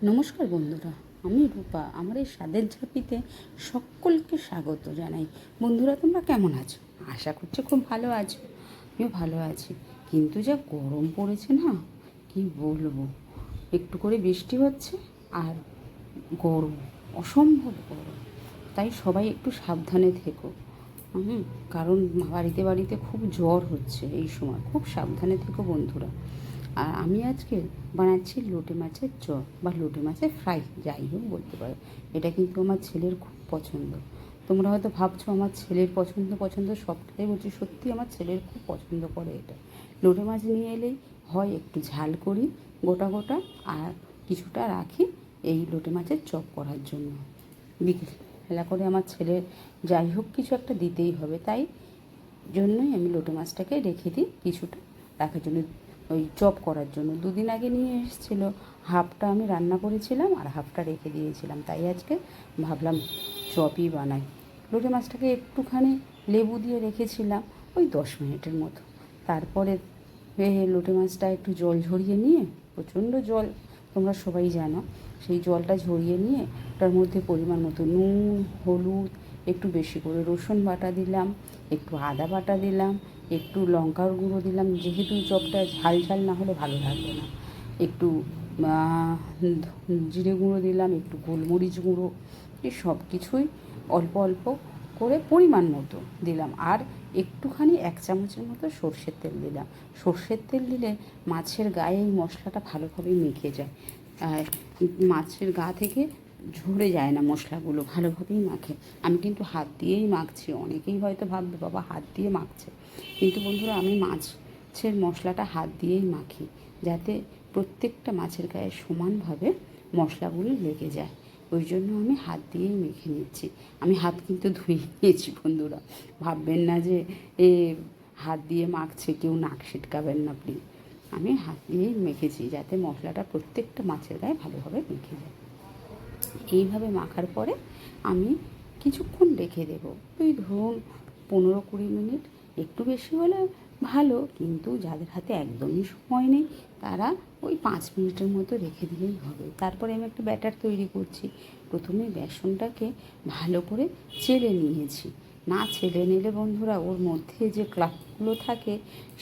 নমস্কার বন্ধুরা, আমি রূপা। আমার এই স্বাদের ঝাঁপিতে সকলকে স্বাগত জানাই। বন্ধুরা, তোমরা কেমন আছো? আশা করছি খুব ভালো আছো। আমিও ভালো আছি, কিন্তু যা গরম পড়েছে না, কি বলবো। একটু করে বৃষ্টি হচ্ছে আর গরম, অসম্ভব গরম। তাই সবাই একটু সাবধানে থেকো। কারণ বাড়িতে বাড়িতে খুব জ্বর হচ্ছে এই সময়, খুব সাবধানে থেকো বন্ধুরা। আর আমি আজকে বানাচ্ছি লোটে মাছের চপ বা লোটে মাছের ফ্রাই, যাই হোক বলতে পারো। এটা কিন্তু আমার ছেলের খুব পছন্দ। তোমরা হয়তো ভাবছো আমার ছেলের পছন্দ সবটাই বলছি, সত্যি আমার ছেলের খুব পছন্দ করে এটা। লোটে মাছ নিয়ে এলেই হয় একটু ঝাল করি গোটা গোটা, আর কিছুটা রাখি এই লোটে মাছের চপ করার জন্য। বিকেলবেলা করে আমার ছেলের যাই হোক কিছু একটা দিতেই হবে, তাই জন্যই আমি লোটে মাছটাকে রেখে দিই কিছুটা রাখার জন্য, ওই চপ করার জন্য। দুদিন আগে নিয়ে এসেছিলো, হাফটা আমি রান্না করেছিলাম আর হাফটা রেখে দিয়েছিলাম, তাই আজকে ভাবলাম চপই বানাই। লোটে মাছটাকে একটুখানি লেবু দিয়ে রেখেছিলাম ওই 10 মিনিটের মতো। তারপরে লোটে মাছটা একটু জল ঝরিয়ে নিয়ে, প্রচণ্ড জল তোমরা সবাই জানো, সেই জলটা ঝরিয়ে নিয়ে ওটার মধ্যে পরিমাণ মতো নুন, হলুদ, একটু বেশি করে রসুন বাটা দিলাম, একটু আদা বাটা দিলাম, একটু লঙ্কার গুঁড়ো দিলাম, যেহেতু চপটা ঝাল ঝাল না হলে ভালো লাগবে না। একটু জিরে গুঁড়ো দিলাম, একটু গোলমরিচ গুঁড়ো, এই সব কিছুই অল্প অল্প করে পরিমাণ মতো দিলাম। আর একটুখানি 1 চামচের মতো সর্ষের তেল দিলাম। সর্ষের তেল দিলে মাছের গায়ে এই মশলাটা ভালোভাবে মেখে যায়, আর মাছের গা থেকে ঝরে যায় না, মশলাগুলো ভালোভাবেই মাখে। আমি কিন্তু হাত দিয়েই মাখছি। অনেকেই হয়তো ভাববে বাবা হাত দিয়ে মাখছে, কিন্তু বন্ধুরা আমি মাছের মশলাটা হাত দিয়েই মাখি, যাতে প্রত্যেকটা মাছের গায়ে সমানভাবে মশলাগুলো লেগে যায়। ওই জন্য আমি হাত দিয়েই মেখে নিচ্ছি। আমি হাত কিন্তু ধুয়ে নিয়েছি বন্ধুরা, ভাববেন না যে এ হাত দিয়ে মাখছে, কেউ নাক ছিটকাবেন না প্লিজ। আমি হাত দিয়েই মেখেছি, যাতে মশলাটা প্রত্যেকটা মাছের গায়ে ভালোভাবে মেখে যায়। এইভাবে মাখার পরে আমি কিছুক্ষণ রেখে দেবো, ওই ধরুন 15-20 মিনিট। একটু বেশি হলে ভালো, কিন্তু যাদের হাতে একদমই সময় নেই তারা ওই 5 মিনিটের মতো রেখে দিলেই হবে। তারপরে আমি একটা ব্যাটার তৈরি করছি। প্রথমে বেসনটাকে ভালো করে চেলে নিয়েছি। না ছেলে নিলে বন্ধুরা ওর মধ্যে যে ক্লাকগুলো থাকে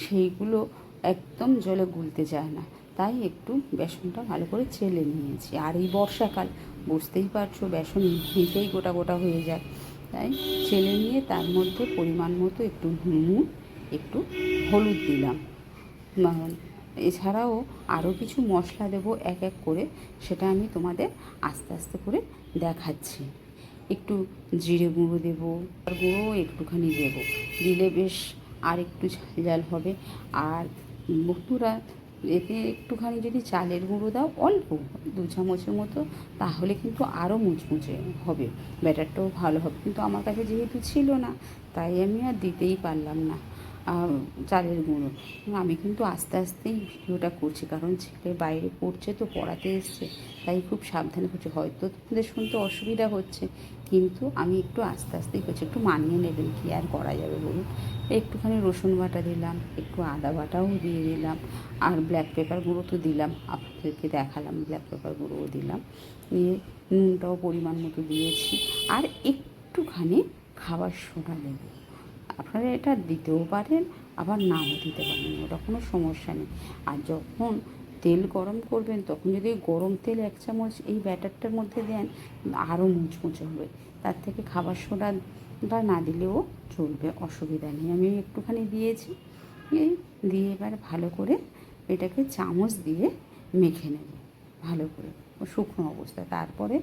সেইগুলো একদম জলে গুলতে যায় না, তাই একটু বেসনটা ভালো করে চেলে নিয়েছি। আর এই বর্ষাকাল, বুঝতেই পারছো, বেসন এমনিতেই গোটা গোটা হয়ে যায়, তাই চেলে নিয়ে তার মধ্যে পরিমাণ মতো একটু নুন, একটু হলুদ দিলাম। এছাড়াও আরও কিছু মশলা দেবো এক এক করে, সেটা আমি তোমাদের আস্তে আস্তে করে দেখাচ্ছি। একটু জিরে গুঁড়ো দেবো, আর গুঁড়ো একটুখানি দেবো, দিলে বেশ আর একটু ঝাল ঝাল হবে। আর বন্ধুরা, এতে একটুখানি যদি চালের গুঁড়ো দাও অল্প, 2 চামচের মতো, তাহলে কিন্তু আরও মুচমুচে হবে, ব্যাটারটাও ভালো হবে। কিন্তু আমার কাছে যেহেতু ছিল না, তাই আমি আর দিতেই পারলাম না চালের গুঁড়ো। আমি কিন্তু আস্তে আস্তেই ভিডিওটা করছি, কারণ ছেলে বাইরে পড়ছে তো, পড়াতে এসছে, তাই খুব সাবধানে করছি। হয়তো তোমাদের শুনতে অসুবিধা হচ্ছে, কিন্তু আমি একটু আস্তে আস্তেই করছি। একটু মানিয়ে নেবেন, কী আর করা যাবে বলুন। একটুখানি রসুন বাটা দিলাম, একটু আদা বাটাও দিয়ে দিলাম, আর ব্ল্যাক পেপার গুঁড়ো তো দিলাম, আপনাদেরকে দেখালাম, ব্ল্যাক পেপার গুঁড়োও দিলাম। দিয়ে নুনটাও পরিমাণ মতো দিয়েছি, আর একটুখানি খাবার সোডা দেবো। আপনারা এটা দিতেও পারেন, আবার নাও দিতে পারেন, ওটা কোনো সমস্যা নেই। আর যখন তেল গরম করবেন, তখন যদি গরম তেল 1 চামচ এই ব্যাটারটার মধ্যে দেন, আরও মুচমুচে হবে। তার থেকে খাবার সোডা বা না দিলেও চলবে, অসুবিধা নেই। আমি একটুখানি দিয়েছি, এই দিয়ে এবার ভালো করে এটাকে চামচ দিয়ে মেখে নেব ভালো করে শুকনো অবস্থায়। তারপরে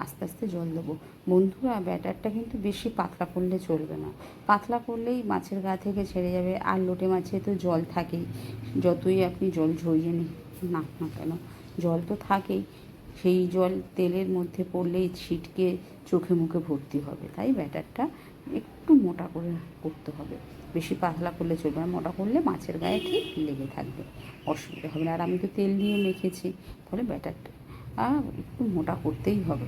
আস্তে আস্তে জল দেবো। বন্ধুরা, ব্যাটারটা কিন্তু বেশি পাতলা করলে চলবে না, পাতলা করলেই মাছের গা থেকে ছেড়ে যাবে। আর লোটে মাছে তো জল থাকেই, যতই আপনি জল ঝরিয়ে নিন না না কেন, জল তো থাকেই। সেই জল তেলের মধ্যে পড়লেই ছিটকে চোখে মুখে ভর্তি হবে। তাই ব্যাটারটা একটু মোটা করে করতে হবে, বেশি পাতলা করলে চলবে না। মোটা করলে মাছের গায়ে ঠিক লেগে থাকবে, অসুবিধা হবে না। আর আমি তো তেল দিয়ে মেখেছি, ফলে ব্যাটারটা একটু মোটা করতেই হবে।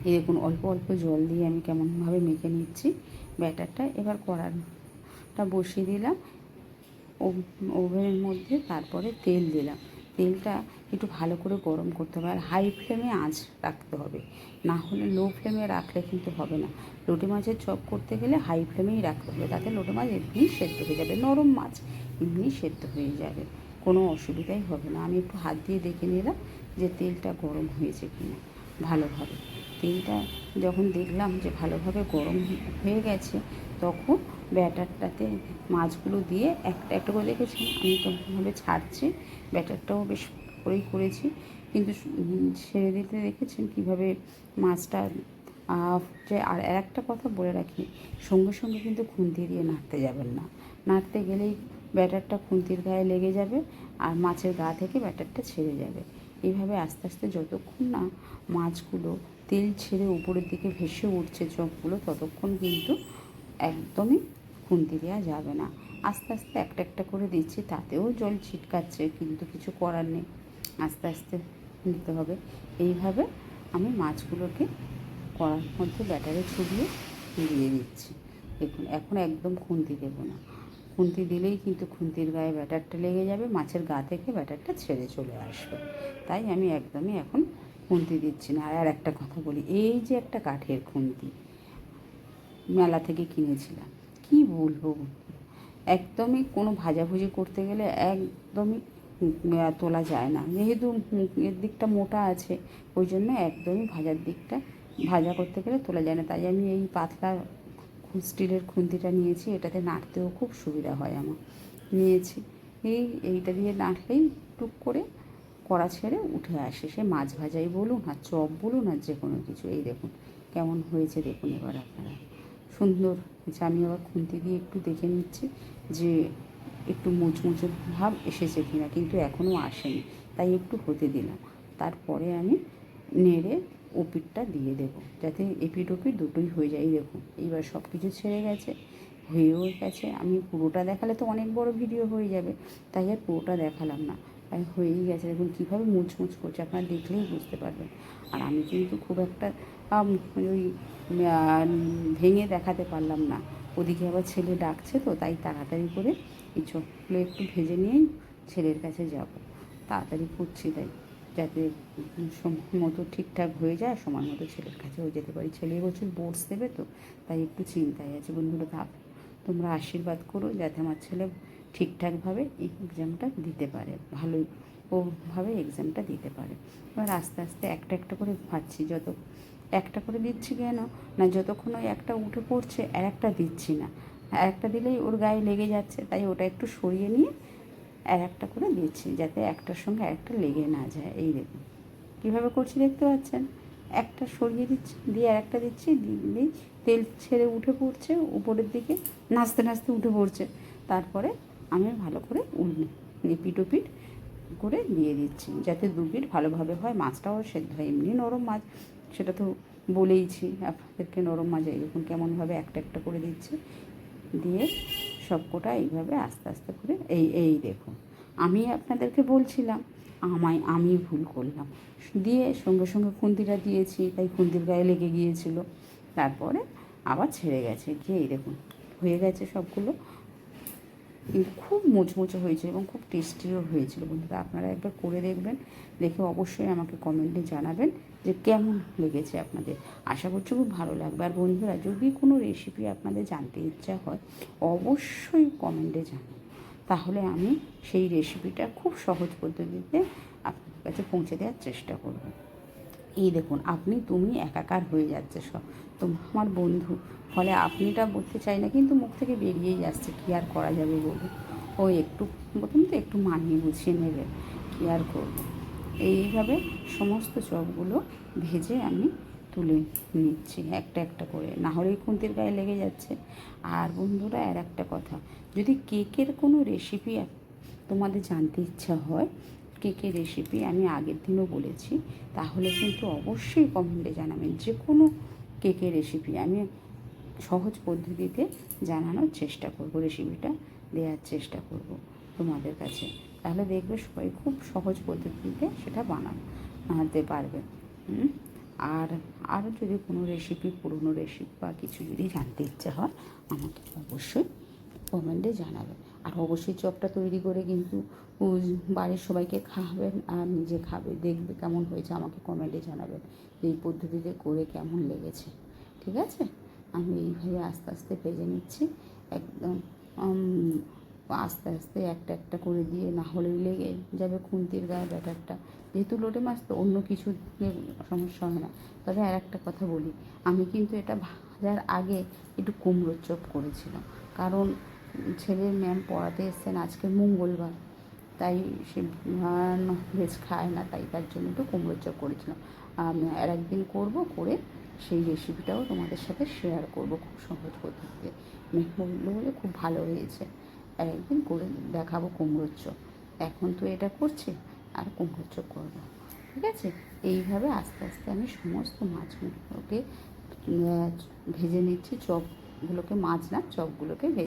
এই দেখুন, অল্প অল্প জল দিয়ে আমি কেমনভাবে মেখে নিচ্ছি ব্যাটারটা। এবার কড়াটা বসিয়ে দিলাম ওভেনের মধ্যে, তারপরে তেল দিলাম। তেলটা একটু ভালো করে গরম করতে হবে, আর হাই ফ্লেমে আঁচ রাখতে হবে, না হলে লো ফ্লেমে রাখলে কিন্তু হবে না। লোটে মাছের চপ করতে গেলে হাই ফ্লেমেই রাখতে হবে, তাতে লোটে মাছ এমনি সেদ্ধ হয়ে যাবে, নরম মাছ এমনি সেদ্ধ হয়ে যাবে, কোনো অসুবিধাই হবে না। আমি একটু হাত দিয়ে দেখে নিলাম যে তেলটা গরম হয়েছে কি না ভালোভাবে। তেলটা যখন দেখলাম যে ভালোভাবে গরম হয়ে গেছে, তখন ব্যাটারটাতে মাছগুলো দিয়ে একটা একটা করে দেখেছি আমি তখনভাবে ছাড়ছি, ব্যাটারটাও বেশ করেই করেছি, কিন্তু ছেড়ে দিতে দেখেছেন কীভাবে মাছটা। যে আর একটা কথা বলে রাখি, সঙ্গে সঙ্গে কিন্তু খুন্তি দিয়ে নাড়তে যাবেন না, নাড়তে গেলেই ব্যাটারটা খুন্তির গায়ে লেগে যাবে আর মাছের গা থেকে ব্যাটারটা ছেড়ে যাবে। এইভাবে আস্তে আস্তে যতক্ষণ না মাছগুলো তেল ছেড়ে উপরের দিকে ভেসে উঠছে চপগুলো, ততক্ষণ কিন্তু একদমই খুন্তি দেওয়া যাবে না। আস্তে আস্তে একটা একটা করে দিচ্ছি, তাতেও জল ছিটকাচ্ছে, কিন্তু কিছু করার নেই, আস্তে আস্তে দিতে হবে। এইভাবে আমি মাছগুলোকে কড়ার মধ্যে ব্যাটারে ছড়িয়ে দিয়ে দিচ্ছি। দেখুন এখন একদম খুন্তি দেবো না, খুন্তি দিলেই কিন্তু খুন্তির গায়ে ব্যাটারটা লেগে যাবে, মাছের গা থেকে ব্যাটারটা ছেড়ে চলে আসবে। তাই আমি একদমই এখন খুন্তি দিচ্ছি না। আর একটা কথা বলি, এই যে একটা কাঠের খুন্তি মেলা থেকে কিনেছিলাম, কি বলবো, একদমই কোনো ভাজাভুজি করতে গেলে একদমই তোলা যায় না, যেহেতু এর দিকটা মোটা আছে, ওই জন্য একদমই ভাজা করতে গেলে তোলা যায় না। তাই আমি এই পাতলা স্টিলের খুন্তিটা নিয়েছি, এটাতে নাড়তেও খুব সুবিধা হয় আমার, নিয়েছি। এইটা দিয়ে নাড়লেই টুক করে কড়া ছেড়ে উঠে আসে, সে মাছ ভাজাই বলুন আর চপ বলুন আর যে কোনো কিছু। এই দেখুন কেমন হয়েছে, দেখুন এবার আপনারা, সুন্দর হয়েছে। আমি আবার খুন্তি দিয়ে একটু দেখে নিচ্ছি যে একটু মুচমুচে ভাব এসেছে কিনা, কিন্তু এখনও আসেনি, তাই একটু হতে দিলাম। তারপরে আমি নেড়ে ওপিটটা দিয়ে দেবো, যাতে এপিট ওপিট দুটোই হয়ে যায়। দেখুন এইবার সব কিছু ছেড়ে গেছে, হয়েও গেছে। আমি পুরোটা দেখালে তো অনেক বড় ভিডিও হয়ে যাবে, তাই আর পুরোটা দেখালাম না, তাই হয়েই গেছে। দেখুন কীভাবে মুচমুচ করছে, আপনারা দেখলেই বুঝতে পারবেন। আর আমি কিন্তু খুব একটা ওই ভেঙে দেখাতে পারলাম না, ওদিকে আবার ছেলে ডাকছে, তো তাই তাড়াতাড়ি করে এই চপগুলো একটু ভেজে নিয়েই ছেলের কাছে যাব, তাড়াতাড়ি করছি তাই, যাতে সময় মতো ঠিকঠাক হয়ে যায়, সময় মতো ছেলের কাছেও যেতে পারি। ছেলে বছর বোর্ডস দেবে তো, তাই একটু চিন্তায় আছে। বন্ধুরা তোমরা আশীর্বাদ করো যাতে আমার ছেলে ঠিকঠাকভাবে এই এক্সামটা দিতে পারে, ভালোই ওভাবে এক্সামটা দিতে পারে। এবার আস্তে আস্তে একটা একটা করে ভাজছি, যত একটা করে দিচ্ছি কেন না, যতক্ষণ ওই একটা উঠে পড়ছে আর একটা দিচ্ছি না, আর একটা দিলেই ওর গায়ে লেগে যাচ্ছে, তাই ওটা একটু সরিয়ে নিয়ে আর একটা করে দিচ্ছি, যাতে একটার সঙ্গে আরেকটা লেগে না যায়। এই দেখুন কীভাবে করছি দেখতে পাচ্ছেন, একটা সরিয়ে দিচ্ছি, দিয়ে আর একটা দিচ্ছি, দিলেই তেল ছেড়ে উঠে পড়ছে উপরের দিকে, নাচতে নাচতে উঠে পড়ছে। তারপরে আমি ভালো করে এপিট ওপিট করে দিয়ে দিচ্ছি, যাতে দু পিঠ ভালোভাবে হয়, মাছটাও সেদ্ধ হয়। এমনি নরম মাছ, সেটা তো বলেইছি আপনাদেরকে, নরম মাছ। এরকম কেমনভাবে একটা একটা করে দিচ্ছি, দিয়ে সবকটা এইভাবে আস্তে আস্তে করে এই দেখুন, আমি আপনাদেরকে বলছিলাম আমি ভুল করলাম, দিয়ে সঙ্গে সঙ্গে খুন্তিটা দিয়েছি, তাই খুন্তির গায়ে লেগে গিয়েছিল, তারপরে আবার ছেড়ে গেছে, গিয়ে এই দেখুন হয়ে গেছে সবগুলো, কিন্তু খুব মুচমুচে হয়েছিল এবং খুব টেস্টিও হয়েছিল। বন্ধুরা আপনারা একবার করে দেখবেন, দেখে অবশ্যই আমাকে কমেন্টে জানাবেন যে কেমন লেগেছে আপনাদের। আশা করছি খুব ভালো লাগবে। আর বন্ধুরা যদি কোনো রেসিপি আপনাদের জানতে ইচ্ছা হয়, অবশ্যই কমেন্টে জানান, তাহলে আমি সেই রেসিপিটা খুব সহজ পদ্ধতিতে আপনার কাছে পৌঁছে দেওয়ার চেষ্টা করব। এই দেখুন তুমি একাকার হয়ে যাচ্ছে সব, তো আমার বন্ধু, ফলে আপনিটা বলতে চাই না, কিন্তু মুখ থেকে বেরিয়েই যাচ্ছে, কী আর করা যাবে বলুন। ও একটু প্রথম তো একটু মানিয়ে গুছিয়ে নেবে, কী আর করবো। এইভাবে সমস্ত চপগুলো ভেজে আমি তুলে নিচ্ছি একটা একটা করে, না হলেই খুন্তির গায়ে লেগে যাচ্ছে। আর বন্ধুরা আর একটা কথা, যদি কেকের কোনো রেসিপি তোমাদের জানতে ইচ্ছা হয়, কেকের রেসিপি আমি আগের দিনও বলেছি, তাহলে কিন্তু অবশ্যই কমেন্টে জানাবেন। যে কোনো কেকের রেসিপি আমি সহজ পদ্ধতিতে জানানোর চেষ্টা করব, রেসিপিটা দেওয়ার চেষ্টা করব তোমাদের কাছে, তাহলে দেখবে সবাই খুব সহজ পদ্ধতিতে সেটা বানাতে পারবে। আর আরও যদি কোনো রেসিপি, পুরনো রেসিপি বা কিছু যদি জানতে ইচ্ছে হয়, আমাকে অবশ্যই কমেন্টে জানাবে। আর অবশ্যই চপটা তৈরি করে কিন্তু বাড়ির সবাইকে খাওয়াবেন আর নিজে খাবে, দেখবে কেমন হয়েছে আমাকে কমেন্টে জানাবেন এই পদ্ধতিতে করে কেমন লেগেছে। ঠিক আছে, আমি এইভাবে আস্তে আস্তে ভেজে নিচ্ছি একদম। আস্তে আস্তে একটা একটা করে দিয়ে, না হলে লেগে যাবে খুন্তির গায়ে ব্যাটারটা। যেহেতু লোটে মাছ তো অন্য কিছু দিয়ে সমস্যা হয় না। তবে আর একটা কথা বলি, আমি কিন্তু এটা ভাজার আগে একটু কুমড়োর চপ করেছিলাম, কারণ ছেলের ম্যাম পড়াতে এসছেন আজকে মঙ্গলবার, তাই সে ননভেজ খায় না, তাই তার জন্য একটু কুমড়োর চপ করেছিলাম। আমি আর একদিন করবো, করে সেই রেসিপিটাও তোমাদের সাথে শেয়ার করবো খুব সহজ পদ্ধতিতে। মেয়ে বললো বলে খুব ভালো হয়েছে, আর একদিন করে দেখাবো কুমড়োর চপ। এখন তো এটা করছি, আর কুমড়োর চপ করবো। ঠিক আছে, এইভাবে আস্তে আস্তে আমি সমস্ত মাছগুলোকে ভেজে নিচ্ছি, চপগুলোকে, মাছ না চপগুলোকে ভেজে